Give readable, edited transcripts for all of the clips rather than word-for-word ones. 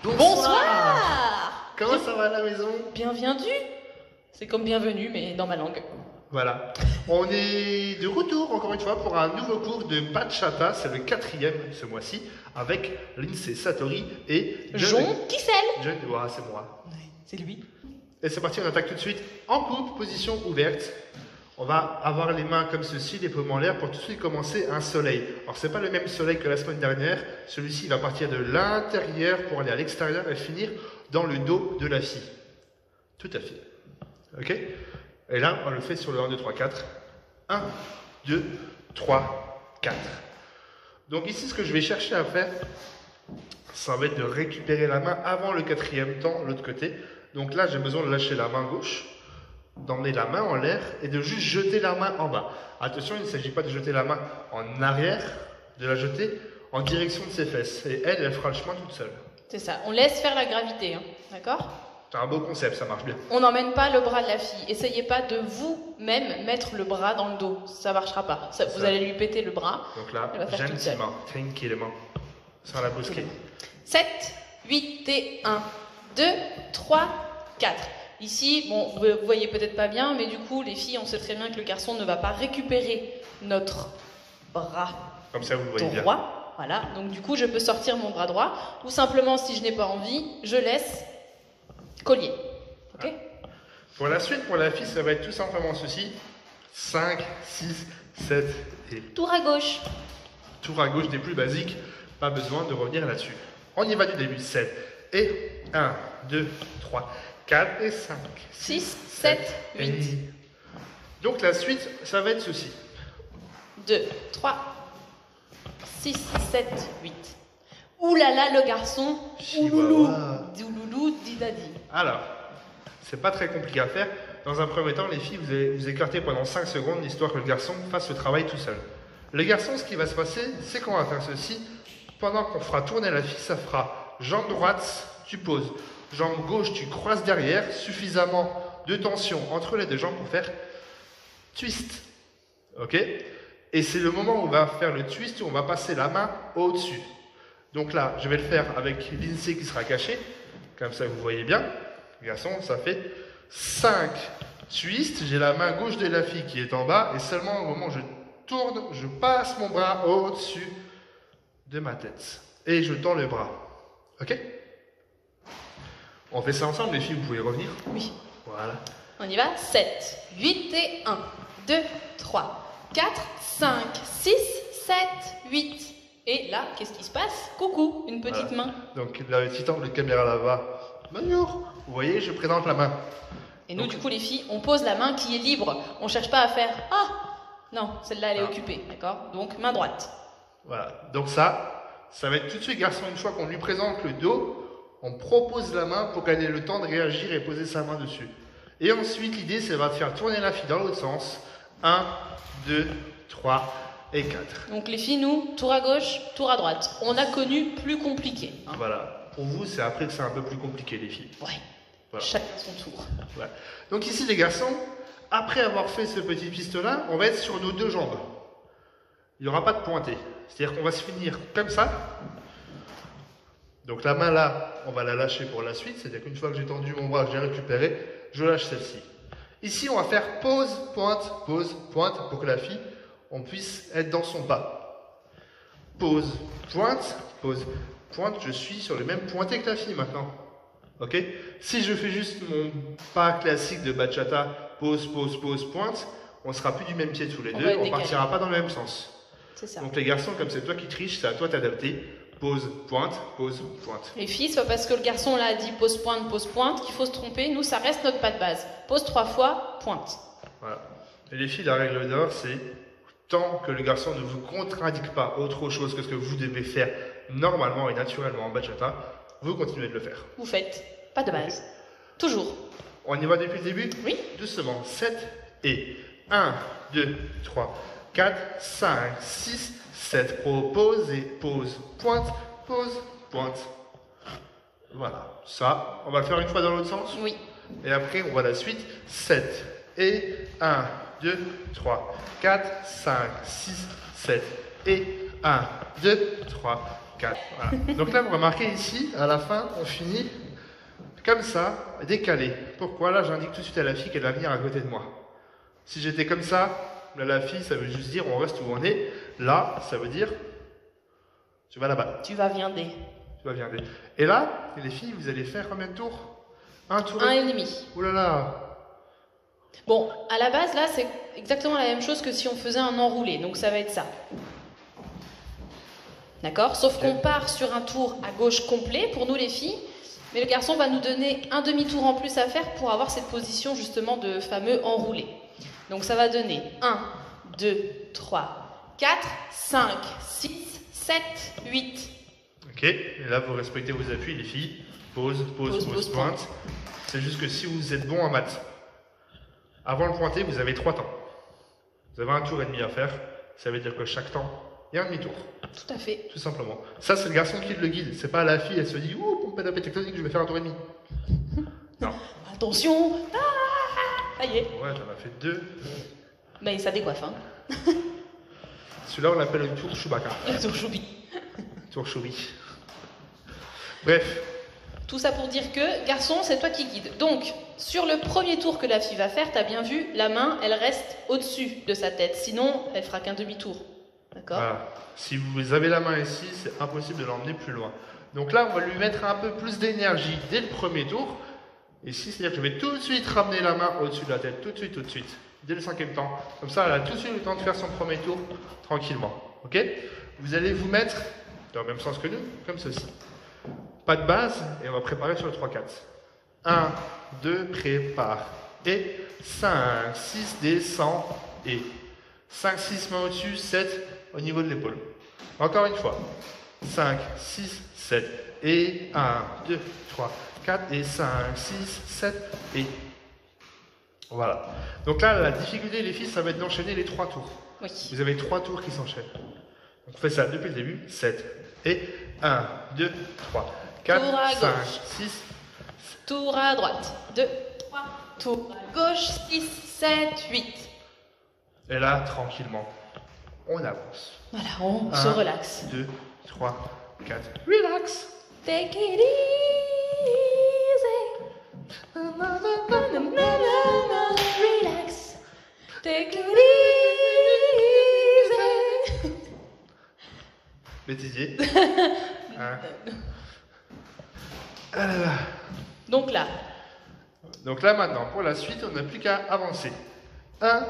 Bonsoir. Comment ça va à la maison? Bienvenue. C'est comme bienvenue, mais dans ma langue. Voilà. On est de retour, encore une fois, pour un nouveau cours de bachata. C'est le 4e ce mois-ci, avec Lindsay Satori et Jon Kissel. John, ouais, c'est moi. C'est lui. Et c'est parti, on attaque tout de suite en coupe, position ouverte. On va avoir les mains comme ceci, les paumes en l'air, pour tout de suite commencer un soleil. Alors, c'est pas le même soleil que la semaine dernière. Celui-ci va partir de l'intérieur pour aller à l'extérieur et finir dans le dos de la fille. Tout à fait. Ok? Et là, on le fait sur le 1, 2, 3, 4. 1, 2, 3, 4. Donc ici, ce que je vais chercher à faire, ça va être de récupérer la main avant le 4e temps, l'autre côté. Donc là, j'ai besoin de lâcher la main gauche, d'emmener la main en l'air et de juste jeter la main en bas. Attention, il ne s'agit pas de jeter la main en arrière, de la jeter en direction de ses fesses. Et elle fera le chemin toute seule. C'est ça, on laisse faire la gravité, hein. D'accord? C'est un beau concept, ça marche bien. On n'emmène pas le bras de la fille. Essayez pas de vous-même mettre le bras dans le dos. Ça marchera pas. Vous allez lui péter le bras. Donc là, elle va faire toute seule. gentiment, tranquillement, sans la brusquer. 7, 8 et 1, 2, 3, 4. Ici, bon, vous voyez peut-être pas bien, mais du coup, les filles, on sait très bien que le garçon ne va pas récupérer notre bras Comme ça, vous le voyez bien. droit. Voilà, donc du coup, je peux sortir mon bras droit, ou simplement, si je n'ai pas envie, je laisse collier. Ok? Pour la suite, pour la fille, ça va être tout simplement ceci. 5, 6, 7 et Tour à gauche. tour à gauche des plus basiques. Pas besoin de revenir là-dessus. On y va du début. 7 et 1, 2, 3, 4 et 5, 6, 7, 8. et... Donc la suite, ça va être ceci. 2, 3, 6, 7, 8. Ouh là là, le garçon. Ouloulou. Chihuahua. Douloulou, didadi. Alors, c'est pas très compliqué à faire. Dans un premier temps, les filles, vous allez vous écarter pendant 5 secondes, histoire que le garçon fasse le travail tout seul. Le garçon, ce qui va se passer, c'est qu'on va faire ceci. Pendant qu'on fera tourner la fille, ça fera jambe droite, tu poses. Jambe gauche, tu croises derrière. Suffisamment de tension entre les deux jambes pour faire twist. Ok? Et c'est le moment où on va faire le twist, où on va passer la main au-dessus. Donc là, je vais le faire avec Lindsay qui sera caché. Comme ça, vous voyez bien. Garçon, ça fait 5 twists. J'ai la main gauche de la fille qui est en bas. Et seulement au moment où je tourne, je passe mon bras au-dessus de ma tête. Et je tends le bras. Ok? On fait ça ensemble, les filles, vous pouvez revenir. Oui. Voilà. On y va. 7, 8 et 1, 2, 3, 4, 5, 6, 7, 8. Et là, qu'est-ce qui se passe? Coucou, une petite main. Donc, le petit angle de caméra là-bas. Bonjour. Vous voyez, je présente la main. Et nous, du coup, les filles, on pose la main qui est libre. On cherche pas à faire « Ah !» Non, celle-là, elle est occupée, d'accord? Donc, main droite. Voilà. Donc ça va être tout de suite, garçon, une fois qu'on lui présente le dos, on propose la main pour qu'elle ait le temps de réagir et poser sa main dessus. Et ensuite, l'idée, c'est de faire tourner la fille dans l'autre sens. 1, 2, 3 et 4. Donc, les filles, nous, tour à gauche, tour à droite. On a connu plus compliqué. Hein. Voilà. Pour vous, c'est après que c'est un peu plus compliqué, les filles. Ouais. Voilà. Chacun son tour. Ouais. Donc ici, les garçons, après avoir fait ce petit piston-là, on va être sur nos deux jambes. Il n'y aura pas de pointé. C'est-à-dire qu'on va se finir comme ça. Donc la main là, on va la lâcher pour la suite. C'est-à-dire qu'une fois que j'ai tendu mon bras, que j'ai récupéré, je lâche celle-ci. Ici, on va faire pause, pointe, pour que la fille, on puisse être dans son pas. Pause, pointe, je suis sur le même pointé que la fille maintenant. Ok? Si je fais juste mon pas classique de bachata, pause, pointe, on ne sera plus du même pied tous les deux, on ne partira pas dans le même sens. C'est ça. Donc les garçons, comme c'est toi qui triches, c'est à toi d'adapter. Pause, pointe. Les filles, c'est pas parce que le garçon là a dit pause, pointe qu'il faut se tromper. Nous, ça reste notre pas de base. Pause 3 fois, pointe. Voilà. Et les filles, la règle d'or, c'est tant que le garçon ne vous contre-indique pas autre chose que ce que vous devez faire normalement et naturellement en bachata, vous continuez de le faire. Vous faites pas de base. Toujours. On y va depuis le début? Oui. Doucement. 7 et 1, 2, 3, 4, 5, 6, 7. Pause et pause, pointe. Voilà. Ça, on va le faire une fois dans l'autre sens? Oui. Et après, on voit la suite. 7 et 1, 2, 3, 4, 5, 6, 7 et 1, 2, 3, 4. Voilà. Donc là, vous remarquez ici, à la fin, on finit comme ça, décalé. Pourquoi? Là, j'indique tout de suite à la fille qu'elle va venir à côté de moi. Si j'étais comme ça, là, la fille, ça veut juste dire on reste où on est. Là, ça veut dire tu vas là-bas. Tu vas viander. Tu vas viander. Et là, les filles, vous allez faire combien de tours? Un tour Un et demi. Ouh là là. Bon, à la base, là, c'est exactement la même chose que si on faisait un enroulé. Donc, ça va être ça. D'accord? Sauf qu'on part sur un tour à gauche complet pour nous, les filles. Mais le garçon va nous donner un demi-tour en plus à faire pour avoir cette position, justement, de fameux enroulé. Donc, ça va donner 1, 2, 3, 4, 5, 6, 7, 8. Ok, et là, vous respectez vos appuis, les filles. Pause, pointe. C'est juste que si vous êtes bon en maths, avant le pointer, vous avez 3 temps. Vous avez un tour et demi à faire. Ça veut dire que chaque temps, il y a un demi-tour. Tout à fait. Tout simplement. Ça, c'est le garçon qui le guide. C'est pas la fille, elle se dit, ouh, pompe à tectonique, je vais faire un tour et demi. Non. Attention. Ah, ça y est. Ouais, j'en ai fait 2. Mais ça décoiffe, hein. Celui-là, on l'appelle le tour Chewbacca. Le tour choubi. Tour Choubi. Bref. Tout ça pour dire que, garçon, c'est toi qui guides. Donc, sur le premier tour que la fille va faire, t'as bien vu, la main, elle reste au-dessus de sa tête. Sinon, elle fera qu'un demi-tour. D'accord? Voilà. Si vous avez la main ici, c'est impossible de l'emmener plus loin. Donc là, on va lui mettre un peu plus d'énergie dès le premier tour. Ici, c'est-à-dire que je vais tout de suite ramener la main au-dessus de la tête. Tout de suite. Dès le 5e temps. Comme ça, elle a tout de suite le temps de faire son premier tour tranquillement. Ok? Vous allez vous mettre dans le même sens que nous, comme ceci. Pas de base, et on va préparer sur le 3-4. 1, 2, prépare. Et 5, 6, descend. Et 5, 6, main au-dessus, 7 au niveau de l'épaule. Encore une fois. 5, 6, 7. Et 1, 2, 3, 4. Et 5, 6, 7. Et voilà. Donc là, la difficulté, les filles, ça va être d'enchaîner les 3 tours. Oui. Vous avez 3 tours qui s'enchaînent. On fait ça depuis le début. 7. Et 1, 2, 3, 4, Tour à 5, gauche. 6. Tour à droite. 2, 3. Tour à gauche. 6, 7, 8. Et là, tranquillement, on avance. Voilà, on se relaxe. 2, 3, 4. Relax. Take it easy. Relax. Take it easy. Bêtisier. Hein. Ah là là. Donc là, Maintenant, pour la suite, on n'a plus qu'à avancer. 1,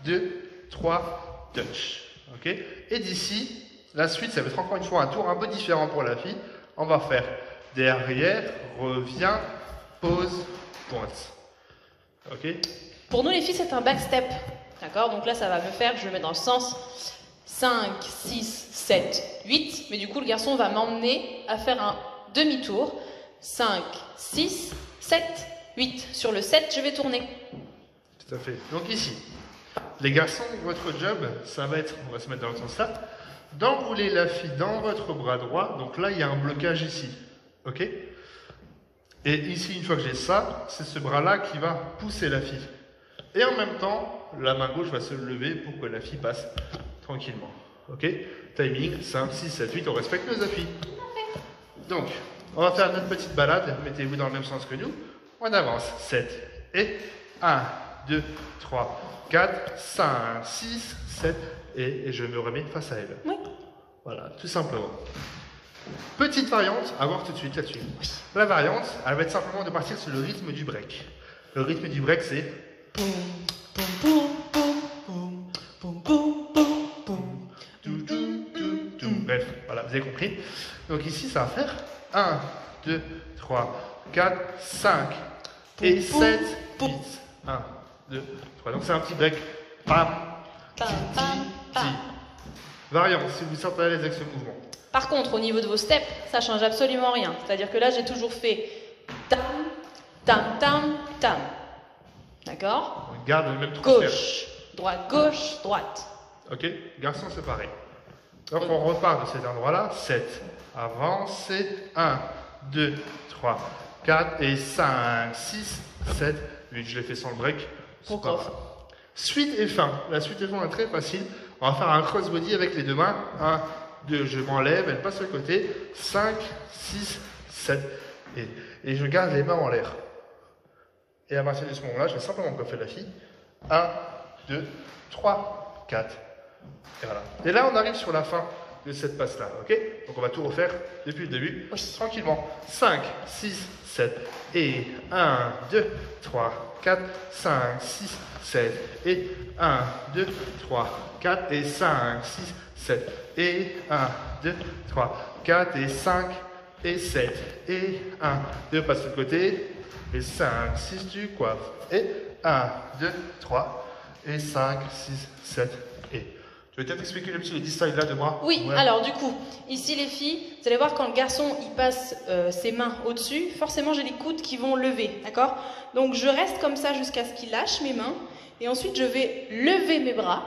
2, 3, touch. Ok? Et d'ici, la suite, ça va être encore une fois un tour un peu différent pour la fille. On va faire derrière, revient, pause, pointe. Ok? pour nous les filles, c'est un backstep. D'accord? Donc là, ça va me faire, je le mets dans le sens 5, 6, 7, 8. Mais du coup, le garçon va m'emmener à faire un demi-tour. 5, 6, 7, 8. Sur le 7, je vais tourner. Tout à fait. Donc ici, les garçons, votre job, ça va être, on va se mettre dans le sens là, d'enrouler la fille dans votre bras droit. Donc là, il y a un blocage ici. Ok? Et ici, une fois que j'ai ça, c'est ce bras-là qui va pousser la fille. Et en même temps, la main gauche va se lever pour que la fille passe tranquillement. Ok? Timing, 5, 6, 7, 8, on respecte nos appuis. Donc, on va faire notre petite balade. Mettez-vous dans le même sens que nous. On avance. 7 et 1, 2, 3, 4, 5, 6, 7 et je me remets face à elle. Oui. Voilà, tout simplement. Petite variante à voir tout de suite là-dessus. La variante, elle va être simplement de partir sur le rythme du break. Le rythme du break, c'est Boum, boum, boum, boum, boum, boum, boum, boum. Bref, voilà, vous avez compris. Donc ici, ça va faire 1, 2, 3, 4, 5 et 7, 8. 1, 2, 3. Donc c'est un petit break. Pam, Pam, pam, pam. variante, si vous sentez à l'aise avec ce mouvement. Par contre, au niveau de vos steps, ça change absolument rien. C'est-à-dire que là, j'ai toujours fait tam, tam, tam, tam. D'accord? On garde le même transfert. Gauche, droite. Ok? Garçon, c'est pareil. Donc on repart de cet endroit-là. 7. Avancez. 1, 2, 3, 4 et 5, 6, 7, 8. Je l'ai fait sans le break. C'est pas grave. Suite et fin. La suite et fin est très facile. On va faire un crossbody avec les deux mains. 1, 2, je m'enlève, elle passe de côté. 5, 6, 7. Et je garde les mains en l'air. Et à partir de ce moment-là, je vais simplement coiffer la fille. 1, 2, 3, 4. Et voilà. Et là, on arrive sur la fin de cette passe-là, ok? Donc on va tout refaire depuis le début, tranquillement. 5, 6, 7, et 1, 2, 3, 4, 5, 6, 7, et 1, 2, 3, 4, et 5, 6, 7, et 1, 2, 3, 4, et 5, et 7, et 1, 2, passe de côté, et 5, 6, tu coiffes, et 1, 2, 3, et 5, 6, 7, et... Tu veux peut-être expliquer le petit design là de moi? Oui, ouais. Alors du coup, ici les filles, vous allez voir quand le garçon il passe ses mains au-dessus, forcément j'ai les coudes qui vont lever, d'accord? Donc je reste comme ça jusqu'à ce qu'il lâche mes mains, et ensuite je vais lever mes bras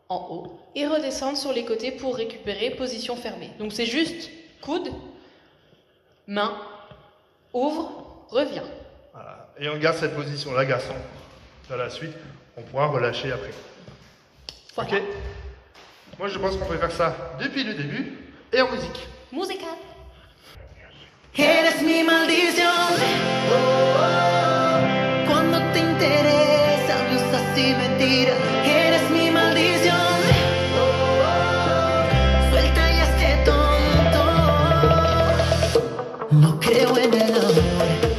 en haut et redescendre sur les côtés pour récupérer position fermée. Donc c'est juste coude, main, ouvre, reviens. Voilà. Et on garde cette position là, garçon. Dans la suite, on pourra relâcher après. Voilà. Ok. Moi, je pense qu'on peut faire ça depuis le début et en musique. Musical. Eres mi maldición. Cuando te interesa, me usas y me tiras. Eres mi maldición. Suelta y hazte tonto. No creo en el amor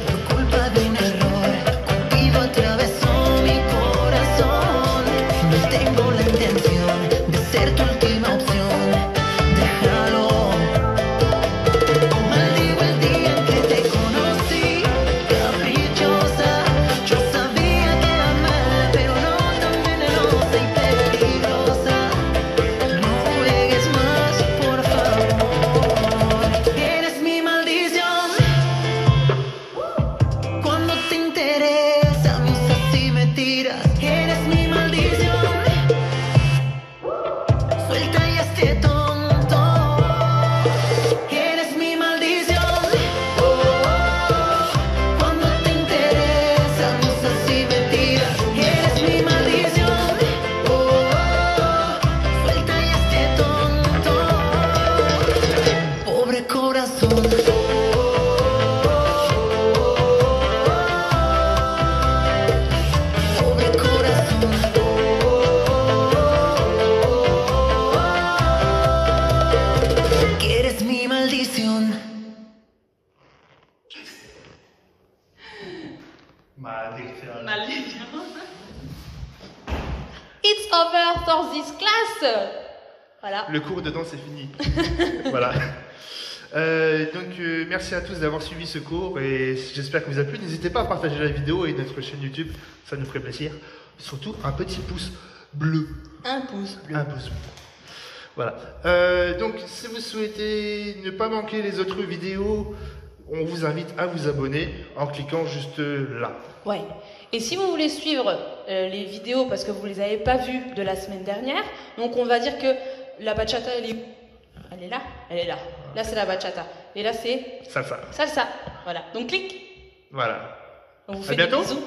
por culpa de un error. Contigo atravesó mi corazón. No tengo la intención de ser tu última opción. Déjalo. Maldigo el día en que te conocí, caprichosa. Yo sabía que era mala, pero no tan venenosa y peligrosa. No juegues más, por favor. Eres mi maldición. Cuando te interesa, me usas y me tiras. Eres mi maldición. Suelta y hazte tonto. Eres mi maldición. Cuando te interesa, me usas y me tiras. Eres mi maldición. Suelta y hazte tonto. Pobre corazón. Pobre corazón. Que eres mi maldición. Maléfique. It's over for this class. Voilà. Le cours de danse est fini. Voilà. Merci à tous d'avoir suivi ce cours et j'espère que vous a plu. N'hésitez pas à partager la vidéo et notre chaîne YouTube, ça nous ferait plaisir. Surtout un petit pouce bleu. Un pouce bleu. Un pouce bleu. Voilà. Donc, si vous souhaitez ne pas manquer les autres vidéos, on vous invite à vous abonner en cliquant juste là. Ouais. Et si vous voulez suivre les vidéos parce que vous les avez pas vues de la semaine dernière, donc on va dire que la bachata elle est là, elle est là. Là c'est la bachata. Et là c'est Salsa. salsa. Voilà. Donc clique. Voilà. On vous À fait des bientôt. bisous.